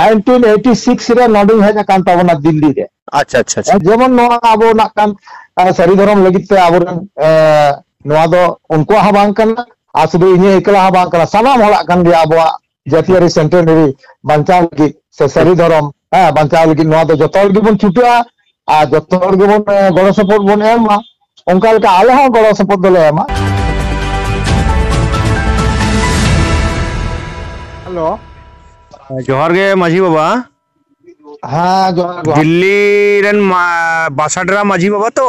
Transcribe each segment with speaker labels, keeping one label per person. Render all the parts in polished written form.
Speaker 1: 1986 रे नोडे हेज कान ताबोना दिल्ली रे।
Speaker 2: अच्छा अच्छा अच्छा
Speaker 1: जेमन नोआ आबो नाकान सारी धर्म लगित ते आबोरन नोआ दो उनको हा बांग कना आ सुदु इने एकला हा बांग कना सनाम होला कान गे आबो जातीय सेंटेनरी बांचाव लगी से सारी धर्म बांचाव लगी नोआ दो जतोल गे बन छुटा आ जतोल गे बन गड़ो सपोर्ट बन एमा उनका लका आले हा गड़ो सपोर्ट दले एमा। हेलो
Speaker 2: जोहार गे माझी बाबा।
Speaker 1: हाँ जोहार जोहार।
Speaker 2: दिल्ली रेन बासाडरा माझी बाबा तो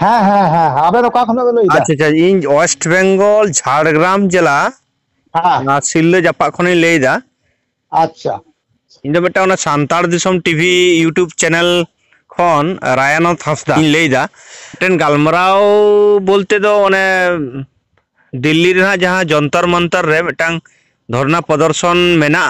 Speaker 1: हाँ हाँ हाँ आबे रोका खना बेलो इदा।
Speaker 2: अच्छा अच्छा इन वेस्ट बेंगल झाड़ग्राम जिला
Speaker 1: हाँ
Speaker 2: सिल्ले जापा खने लेदा।
Speaker 1: अच्छा
Speaker 2: इन दो बेटा ओना सांतार दिसम टीवी यूट्यूब चैनल खन रायानाथ हंसदा इन लेदा टेन गालमराव बोलते दो ओने दिल्ली रे जहां जंतर मंतर रे बेटांग धरना प्रदर्शन मेना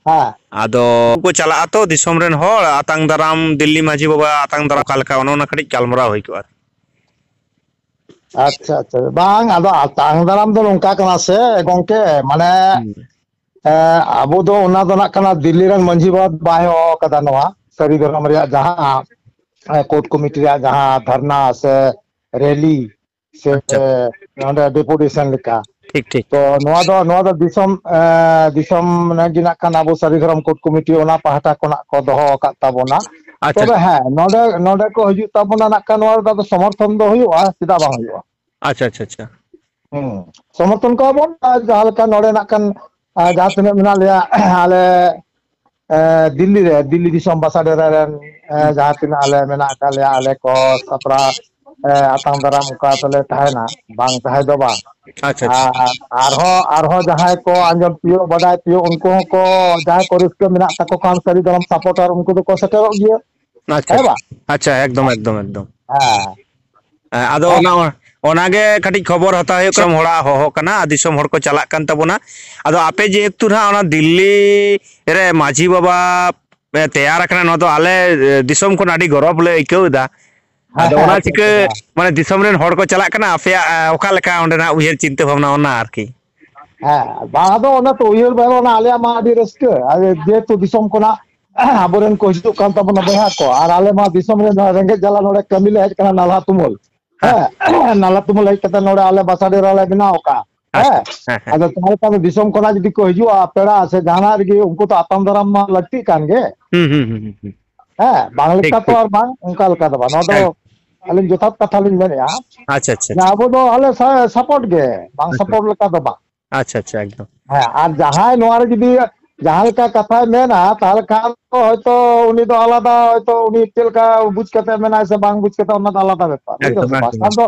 Speaker 1: हाँ
Speaker 2: आदो को चला तो दिसम रेन होड़ आतंग दाराम दिल्ली माझी बाबा आतंग दाराम कालका ओना खड़ी गालमराव होई को
Speaker 1: अच्छा अच्छा बांग आदो आतंग दाराम दो नोंका कना से गोंके माने आबो दो ओना दो ना कना दिल्ली रन मंझी बाबा बाय हो कदा नवा सारी धर्म रे जहां कोर्ट कमिटी रे जहां धरना से रैली से नोंडे डेपुटेशन लिखा
Speaker 2: ठीक ठीक
Speaker 1: तो नोआ दो दिसम ने गिना कान आबो सारी धर्म कोर्ट कमिटी ओना पाहटा कोना को दोहो का ताबोना
Speaker 2: अच्छा
Speaker 1: तबे हाँ नोडे नोडे को हजू ताबोना ना कान नोआ दा समर्थन दो हुआ सीधा बांग हुआ।
Speaker 2: अच्छा अच्छा अच्छा
Speaker 1: समर्थन को बोन जहां लका नोडे ना कान जहां तने मेना लिया आले दिल्ली दिसम बासाडेरा रेन जहां तने आले मेना का लिया आले को सपरा आतंग दाराम का तले ताहेना बांग ताहे दो बांग
Speaker 2: अच्छा अच्छा
Speaker 1: आरहो जहां को आंजम पियो बडाय पियो उनको को जहां को रिस्क मेना तको कान सारी धर्म सपोर्टर उनको तो को सटेरो गिए
Speaker 2: अच्छा
Speaker 1: है बा
Speaker 2: अच्छा एकदम एकदम एकदम
Speaker 1: हां
Speaker 2: आदो ओनागे कटी खबर हता है क्रम होड़ा हो कना दिसम होड़ को चला कान तबोना आदो आपे जे एकतु ना ओना दिल्ली रे माझी बाबा तैयार करना न तो आले दिसम को नाडी गौरव ले इकौदा आदो ओना चिके माने दिसम रेन होड़ को चला कना आपे ओका लेका ओंडेना उयहर चिंता भावना ओना आरकी
Speaker 1: हाँ बादो ओना तो उयर बाय ओना आले मा आदि रस्क आगे जे तो दिसम कोना आबोरेन को हिजु कान तबोना बहा को आर आले मा दिसम रे रेंगे जला नोडे कमिले हेज कना नाला तुमुल नाला तुमुल हेज कता नोडे आले बासाडे राले बिना ओका आदो तुम्हारे पास दिसम कोना जदी को हिजु पेड़ा से जाना रे उनको तो आतम दराम मा लगती कान गे बांग्लिका तो और बांग उनका लका दबा न दो अलिन जथात कथा लिन मेने
Speaker 2: अच्छा अच्छा
Speaker 1: ना आबो दो आले सपोर्ट गे बांग सपोर्ट लका दबा
Speaker 2: अच्छा अच्छा एकदम
Speaker 1: हाँ और जहां नोआरे जदी जहां का कथा मेना ताहले खान तो हयतो उनी दो आलादा हयतो उनी तेलका बुझ कते मेना से बांग बुझ कते ओना आलादा बेपार बासान दो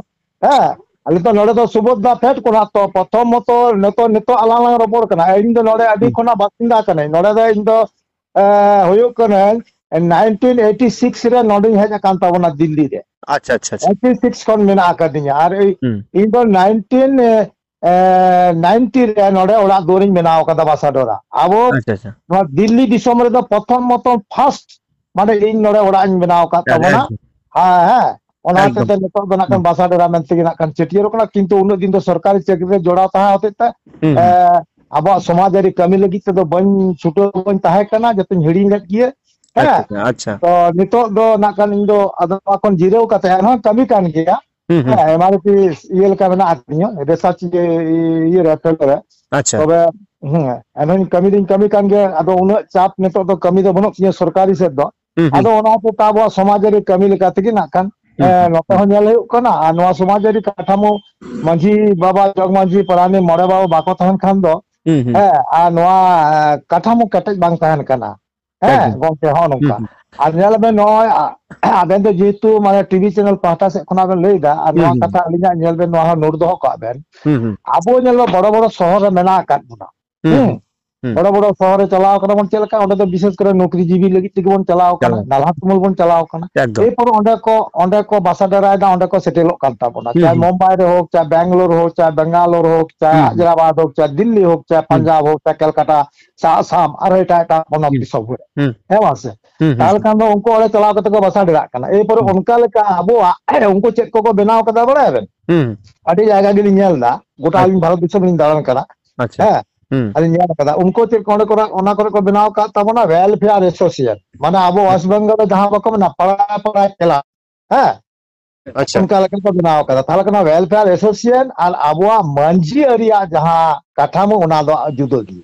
Speaker 1: अली तो नोडे तो सुबोधदा फेट कोना तो प्रथम मतो नितो आलाला रबड़ कना इन दो नोडे अडी कोना बासिंदा कने नोडे दो इन दो होयो कने 1986 रे नोडे हेज कान ताबोना दिल्ली रे
Speaker 2: अच्छा अच्छा
Speaker 1: 86 खन मेना आकादिया और इन दो 1990 रे नोडे ओड़ा दोरिन बनाव कदा बासाडोरा आबो दिल्ली दिसम रे दो प्रथम मतो फर्स्ट माने इन नोडे ओड़ा इन बनाव का ताबोना हां ओना ते नितो दो नाकन बासाडोरा मेनते गिना कान चेटियर कोना किंतु उन दिन दो सरकारी चाकरी रे जोड़ा ताहा होते ता आबो समाजारी कमी लगी ते दो बन छुटो बन ताहे कना जतन हिड़ी लग गिए अच्छा तो नितो दो नाकन इन दो अदो कोन जीरो का ताहे ना कमी कान गया हमारे की ये लका मेना आदमी रिसर्च ये रेफर करे अच्छा तबे एनन कमी कान गे अदो उन चाप नितो दो कमी दो बनो सरकारी से दो अदो ओना तो ताबो समाजारी कमी लका तगी नाकन नोते हो नेल कना आ नोआ समाजारी काठामो मांझी बाबा जग मांझी परानी मोड़े बाबा बाको तहन खान दो आ नोआ काठामो कटेज बांग तहन कना गोंके हो नोका आ नेल में नोय आबेन दो जेतु माने टीवी चैनल पाटा से खना बे लेदा आ नोआ कथा अलिना नेल बे नोआ नोट दो को आबेन आबो नेल बड़ो बड़ो शहर रे मेना काट बुना बड़ो बड़ो शहर रे चलाव कना बन चलका ओंडे तो विशेष करे नौकरी जीवी लगी तिग बन चलाव कना नाला तुमुल बन चलाव कना ए पर ओंडे को बासाडरा दा ओंडे को सेटेलो कान ताबोना चाहे मुंबई रे हो चाहे बेंगलुरु हो चाहे बेंगालुरु हो चाहे हैदराबाद हो चाहे दिल्ली हो चाहे पंजाब हो चाहे कलकत्ता चाहे आसाम और एटा पोनक सब हुए है वासे ताल कान दो उनको ओले चलाव कते को बासाडरा कना ए पर उनका लेका आबो उनको चेक को बनाव कदा बड़ा है अडी जायगा गिली नेल दा गोटा भारत दिसम नि दालन कना अच्छा अलिंग ᱧᱮᱞ ᱠᱟᱫᱟ ᱩᱱᱠᱩ ᱪᱮᱫ ᱚᱸᱰᱮ ᱠᱚ ᱚᱱᱟ ᱠᱚᱨᱮ ᱠᱚ ᱵᱮᱱᱟᱣ ᱠᱟᱫ ᱛᱟᱵᱚᱱᱟ ᱣᱮᱞᱯᱷᱮয়াर एसोसिएशन माने ᱟᱵᱚ ᱣᱮᱥᱴ बेंगल ᱨᱮ ᱡᱟᱦᱟᱸ ᱵᱟᱠᱚ ᱢᱮᱱᱟ ᱯᱟᱲᱟ ᱯᱟᱲᱟ ᱠᱮᱞᱟ ᱦᱮᱸ
Speaker 2: अच्छा
Speaker 1: उनका लेकर को बनाव कदा ताले कना वेलफेयर एसोसिएशन और आबोआ मांझी एरिया जहां काठामो उना दो जुदो गी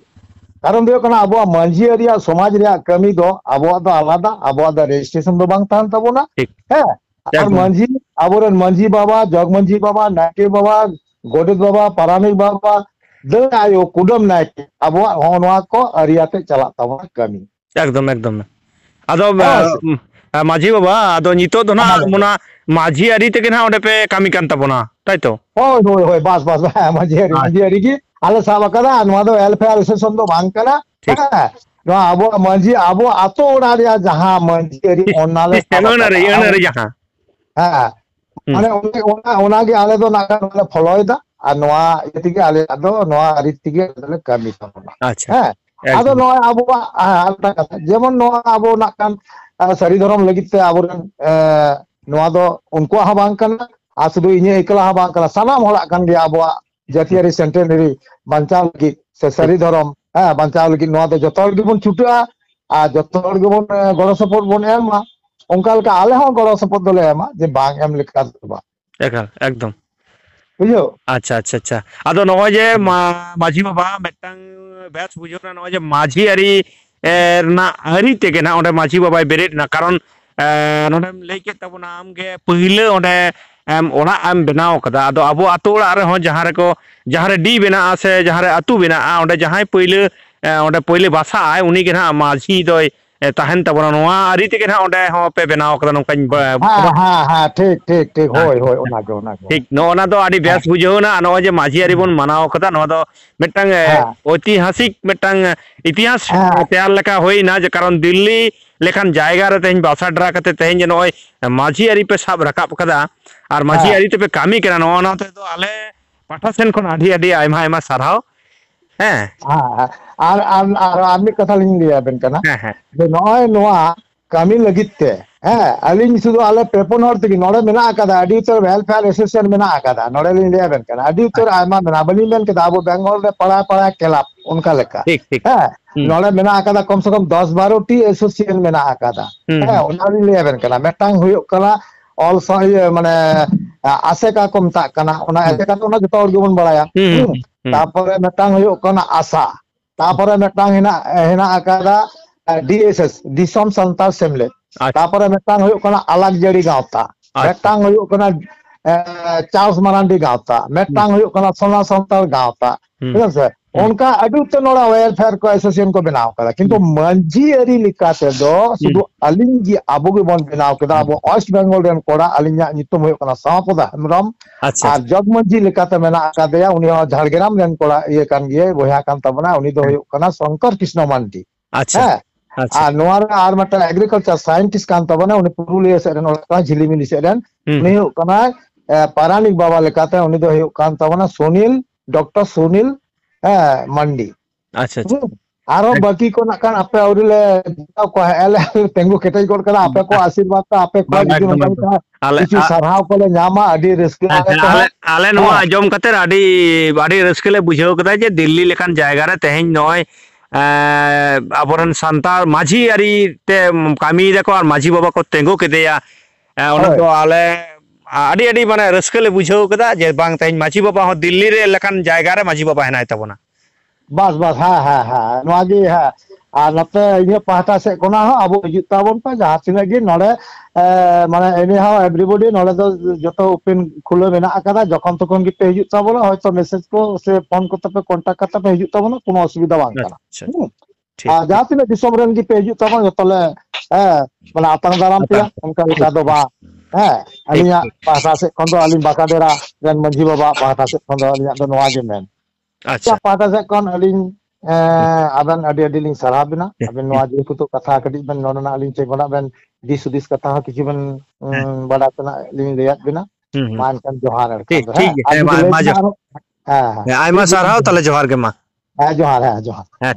Speaker 1: कारण दो कना आबोआ मांझी एरिया समाज रिया कमी दो आबोआ दो आलादा आबोआ दो रजिस्ट्रेशन दो बांग तान तबोना
Speaker 2: ठीक
Speaker 1: है और
Speaker 2: एकदम
Speaker 1: मांझी आबोरन मांझी बाबा जग मांझी बाबा नायके बाबा गोडेत बाबा पारानिक बाबा दे आयो कुडम नायके आबोआ होनवा को एरिया ते चला तबोना कमी
Speaker 2: एकदम एकदम आदो
Speaker 1: बस
Speaker 2: माझी बाबा आदो नितो दो ना मुना माझी अरी ते के ना ओडे पे कामी कान तबोना ताई तो
Speaker 1: होय होय होय बस बस मांझी अरी की आले साब कदा नवा दो वेलफेयर एसोसिएशन दो बांग कना
Speaker 2: ठीक
Speaker 1: नवा आबो मांझी आबो आतो ओडा रिया जहां मांझी एरी ओनाले
Speaker 2: अनरे जहां
Speaker 1: हाँ माने ओनागे आले दो नाका नले फॉलोयदा और नवा इतिगे आले दो नवा अरितिगे आले कमी तबोना
Speaker 2: अच्छा
Speaker 1: हाँ आदो नवा आबो आलता कथा जेमन नवा आबो नाकान सारी धर्म लगित ते आबो नवा दो उनको हा बांग कना आ सुदु इने एकला हा बांग कना सनाम होड़ा कान गे आबो जातियारी सेंटेनरी बांचाव लगी से सारी धर्म हाँ बांचाव लगी नवा दो जतोल गे बन छुटा आ जतोल गे बन गड़ो सपोर्ट बन एमा उनका लका आले हो गड़ो सपोर्ट दोले एमा जे बांग एम लिखा बा
Speaker 2: एकदम
Speaker 1: बुझो
Speaker 2: अच्छा अच्छा अच्छा आदो नवा जे माझी बाबा मेटांग बेस बुझो ना नवा जे माझी अरी ना अरी ते के ना ओडे माझी बाबा बेरेट ना कारण नोडम लेके तबना आम गे पहिले ओडे ओना आम बनाव कदा आदो अबो आतो ओड़ा रे हो जहां रे को जहां रे डी बेना से जहां रे अतु बेना ओडे जहां पहिले ओडे पहिले भाषा आय उनी के ना माझी दोय ताहन तबना नवा अरी ते के ना ओडे हो पे बनाव कदा नोकाኝ
Speaker 1: हाँ ठीक ठीक ठीक होय होय ओना को
Speaker 2: ठीक नोना दो आडी बेस बुझो ना नो जे माझी अरी बन मनाव कदा नो दो मिटंग ऐतिहासिक मिटंग इतिहास तैयार लेका होई ना जे कारण दिल्ली लेखान जायगा रे तेहन बासा डरा कते तेहन जे नय माझी अरी पे साब रकाब कदा और माझी अरी ते पे कामी करा नोना ते तो आले पाठा सेन खन आडी आडी आयमा आयमा साराव हैं
Speaker 1: आदमी कथा लिंग लिया बेन कना जे नय नोआ कामी लगित ते अलिंग सुदु आले पेपन हर तगी नोडे मेना आकादा आडी उतर वेलफेयर एसोसिएशन मेना आकादा नोडे लिंग लिया बेन कना आडी उतर आयमा मेना बनी बेन कदा अबो बेंगल रे पड़ा पड़ा क्लब उनका लेका
Speaker 2: ठीक ठीक
Speaker 1: नोडे मेना आकादा कम से कम 10-12 टी एसोसिएशन मेना आकादा ओना लिंग लिया बेन कना मेटांग हुयो कला ऑल सही माने आसेका को मता कना ओना आसेका तो ओना जतो हर गेबन बड़ाया तापरे मेटांग हुयो कना आशा तापरे मेटांग हिना आकादा डीएसएस दिसम संताल सेमले तापरे मेटांग हुयो कना अलग जड़ी गावता मेटांग हुयो कना चार्ल्स मरांडी गावता मेटांग हुयो कना सोना संताल गावता ठीक है उनका अडु तो नोड़ा वेलफेयर को एसोसिएशन को बनाव कदा किंतु मंजी एरी लिखा से दो सुदु अलिंग जी आबो के बन बनाव कदा आबो वेस्ट बेंगल रेन कोड़ा अलिंग नितुम हुयो कना सापदा हेमरम आ जग मंजी लिखा ते मेना आकादया उनी झाड़ग्राम रेन कोड़ा ये कान गे बोया कान तबना उनी दो हुयो कना शंकर कृष्ण मांडी अच्छा अच्छा noir are Mata agriculture scientist कान तबना उनी पुरुलिया से रेन ओला झिलीमिली से रेन उनी हुयो कना पारानिक बाबा लेकाते उनी दो हुयो कान तबना सुनील डॉक्टर सुनील मंडी अच्छा आरो बाकी को नाकान आपे औरिले को एले तेंगु केटै कोड कदा आपे को आशीर्वाद ता आपे को किछु सरहाव कोले नामा अडी रिस्क
Speaker 2: आले नो आजम कते अडी अडी रिस्क ले बुझाव कदा जे दिल्ली लेकान जायगा रे तेहन नय आबरन संताल माझी अरी ते कामी देखो और माझी बाबा को तेंगु केदेया ओना तो आले आडी आडी माने रस्कले बुझाव कदा जे बांग तेहन माझी बाबा हो दिल्ली रे लेकान जायगा रे माझी बाबा हेनाय तबना
Speaker 1: बस बस हाँ नवागी है आ नते इने पाहटा से कोना हो अब हिजुताबन पे जहां तिना गे नोडे माने एनी हाउ एवरीबॉडी नोडे दो जतो ओपन खुले मेना आकादा जखन तखन गे पे हिजुताबन होयतो मैसेज को से फोन को पे कांटेक्ट करते पे हिजुताबन कोनो असुविधा बांग कना आ जहां तिना दिसम रन गे पे हिजुताबन जतले माने आतंग दाराम पे उनका लिखा दो बा अलिया पाहटा से कोन दो अलिन बाकाडेरा रन मंजी बाबा पाहटा से कोन दो अलिया दो नवागे मेन अच्छा पाटा से कौन अलिंग आबन अडी अडी लिंग सराह बिना अबन नवा जे को तो कथा कडी बन नोना अलिंग चे गोना बन दिस सुदिस कथा हो किछि बन बड़ा तना लिंग लेयात बिना मान kan जोहार
Speaker 2: ठीक ठीक है मा आयमा सराह तले जोहार के मा
Speaker 1: जोहार है